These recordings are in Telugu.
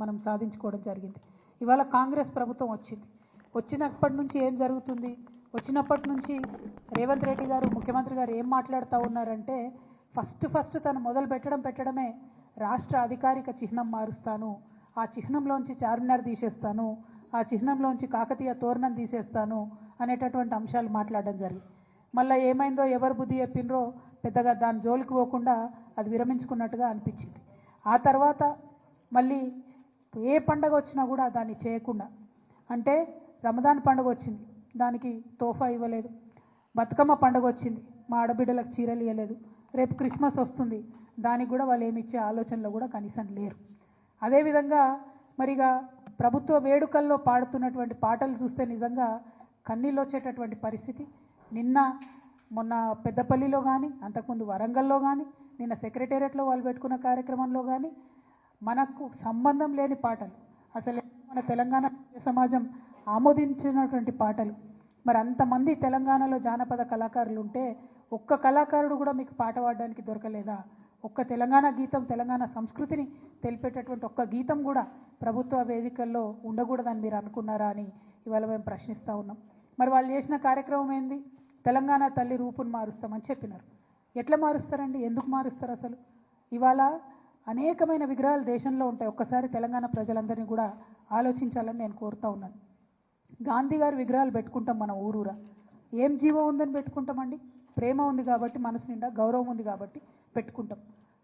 మనం సాధించుకోవడం జరిగింది. ఇవాళ కాంగ్రెస్ ప్రభుత్వం వచ్చినప్పటి నుంచి ఏం జరుగుతుంది? వచ్చినప్పటి నుంచి రేవంత్ రెడ్డి గారు ముఖ్యమంత్రి గారు ఏం మాట్లాడుతూ ఉన్నారంటే ఫస్ట్ తను మొదలు పెట్టడమే రాష్ట్ర అధికారిక చిహ్నం మారుస్తాను, ఆ చిహ్నంలోంచి చార్మినార్ తీసేస్తాను, ఆ చిహ్నంలోంచి కాకతీయ తోరణం తీసేస్తాను అనేటటువంటి అంశాలు మాట్లాడడం జరిగింది. మళ్ళీ ఏమైందో ఎవరు బుద్ధి చెప్పినరో పెద్దగా దాని జోలికి పోకుండా అది విరమించుకున్నట్టుగా అనిపించింది. ఆ తర్వాత మళ్ళీ ఏ పండగ వచ్చినా కూడా దాన్ని చేయకుండా, అంటే రమదాన్ పండుగ వచ్చింది దానికి తోఫా ఇవ్వలేదు, బతుకమ్మ పండుగ వచ్చింది మా ఆడబిడ్డలకు చీరలు ఇవ్వలేదు, రేపు క్రిస్మస్ వస్తుంది దానికి కూడా వాళ్ళు ఏమి ఇచ్చే ఆలోచనలో కూడా కనీసం లేరు. అదేవిధంగా మరిగా ప్రభుత్వ వేడుకల్లో పాడుతున్నటువంటి పాటలు చూస్తే నిజంగా కన్నీళ్ళు వచ్చేటటువంటి పరిస్థితి. మొన్న పెద్దపల్లిలో కానీ, అంతకుముందు వరంగల్లో కానీ, నిన్న సెక్రటేరియట్లో వాళ్ళు పెట్టుకున్న కార్యక్రమంలో కానీ మనకు సంబంధం లేని పాటలు, అసలు మన తెలంగాణ సమాజం ఆమోదించినటువంటి పాటలు. మరి అంతమంది తెలంగాణలో జానపద కళాకారులు ఉంటే ఒక్క కళాకారుడు కూడా మీకు పాట పాడడానికి దొరకలేదా? ఒక్క తెలంగాణ గీతం, తెలంగాణ సంస్కృతిని తెలిపేటటువంటి ఒక్క గీతం కూడా ప్రభుత్వ వేదికల్లో ఉండకూడదని మీరు అనుకున్నారా అని ఇవాళ మేము ప్రశ్నిస్తూ ఉన్నాం. మరి వాళ్ళు చేసిన కార్యక్రమం ఏంది? తెలంగాణ తల్లి రూపును మారుస్తామని చెప్పినారు. ఎట్లా మారుస్తారండి? ఎందుకు మారుస్తారు? అసలు ఇవాళ అనేకమైన విగ్రహాలు దేశంలో ఉంటాయి. ఒక్కసారి తెలంగాణ ప్రజలందరినీ కూడా ఆలోచించాలని నేను కోరుతూ ఉన్నాను. గాంధీ గారి విగ్రహాలు పెట్టుకుంటాం మనం ఊరూరా. ఏం జీవం ఉందని పెట్టుకుంటామండి? ప్రేమ ఉంది కాబట్టి, మనసు నిండా గౌరవం ఉంది కాబట్టి పెట్టుకుంటాం.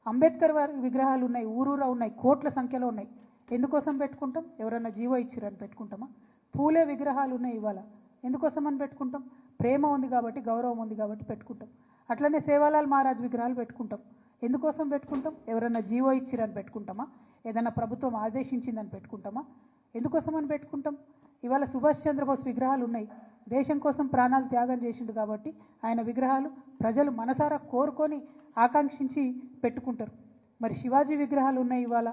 అంబేద్కర్ వారి విగ్రహాలు ఉన్నాయి, ఊరూరా ఉన్నాయి, కోట్ల సంఖ్యలో ఉన్నాయి. ఎందుకోసం పెట్టుకుంటాం? ఎవరన్నా జీవో ఇచ్చిరని పెట్టుకుంటామా? పూలే విగ్రహాలు ఉన్నాయి ఇవాళ, ఎందుకోసం అని పెట్టుకుంటాం? ప్రేమ ఉంది కాబట్టి, గౌరవం ఉంది కాబట్టి పెట్టుకుంటాం. అట్లనే సేవాలాల్ మహారాజ్ విగ్రహాలు పెట్టుకుంటాం. ఎందుకోసం పెట్టుకుంటాం? ఎవరన్నా జీవో ఇచ్చిరని పెట్టుకుంటామా? ఏదైనా ప్రభుత్వం ఆదేశించిందని పెట్టుకుంటామా? ఎందుకోసం అని పెట్టుకుంటాం? ఇవాళ సుభాష్ చంద్రబోస్ విగ్రహాలు ఉన్నాయి, దేశం కోసం ప్రాణాలు త్యాగం చేసిండు కాబట్టి ఆయన విగ్రహాలు ప్రజలు మనసారా కోరుకొని ఆకాంక్షించి పెట్టుకుంటారు. మరి శివాజీ విగ్రహాలు ఉన్నాయి ఇవాళ,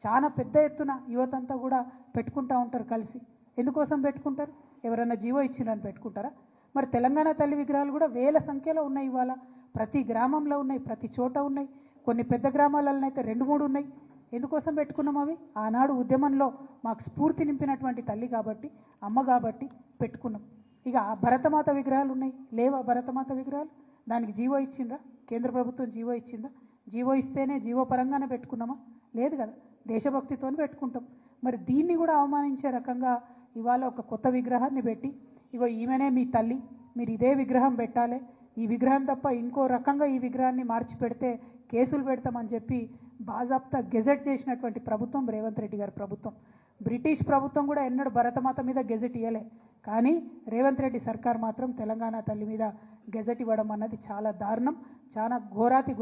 చాలా పెద్ద ఎత్తున యువతంతా కూడా పెట్టుకుంటూ ఉంటారు కలిసి. ఎందుకోసం పెట్టుకుంటారు? ఎవరైనా జీవో ఇచ్చిరని పెట్టుకుంటారా? మరి తెలంగాణ తల్లి విగ్రహాలు కూడా వేల సంఖ్యలో ఉన్నాయి ఇవాళ, ప్రతి గ్రామంలో ఉన్నాయి, ప్రతి చోట ఉన్నాయి. కొన్ని పెద్ద గ్రామాలలో అయితే 2-3 ఉన్నాయి. ఎందుకోసం పెట్టుకున్నాం? అవి ఆనాడు ఉద్యమంలో మాకు స్ఫూర్తి నింపినటువంటి తల్లి కాబట్టి, అమ్మ కాబట్టి పెట్టుకున్నాం. ఇక భరతమాత విగ్రహాలు ఉన్నాయి, లేవా భరతమాత విగ్రహాలు? దానికి జీవో ఇచ్చిందా? కేంద్ర ప్రభుత్వం జీవో ఇచ్చిందా? జీవో ఇస్తేనే జీవో పరంగానే పెట్టుకున్నామా? లేదు కదా, దేశభక్తితో పెట్టుకుంటాం. మరి దీన్ని కూడా అవమానించే రకంగా ఇవాళ ఒక కొత్త విగ్రహాన్ని పెట్టి, ఇగో ఈమెనే మీ తల్లి, మీరు ఇదే విగ్రహం పెట్టాలి, ఈ విగ్రహం తప్ప ఇంకో రకంగా ఈ విగ్రహాన్ని మార్చి పెడితే కేసులు పెడతామని చెప్పి బాజాప్తా గెజెట్ చేసినటువంటి ప్రభుత్వం రేవంత్ రెడ్డి గారి ప్రభుత్వం. బ్రిటిష్ ప్రభుత్వం కూడా ఎన్నడూ భరతమాత మీద గెజెట్ ఇవ్వలే, కానీ రేవంత్ రెడ్డి సర్కార్ మాత్రం తెలంగాణ తల్లి మీద గెజెట్ ఇవ్వడం అన్నది చాలా దారుణం, చాలా ఘోరాతి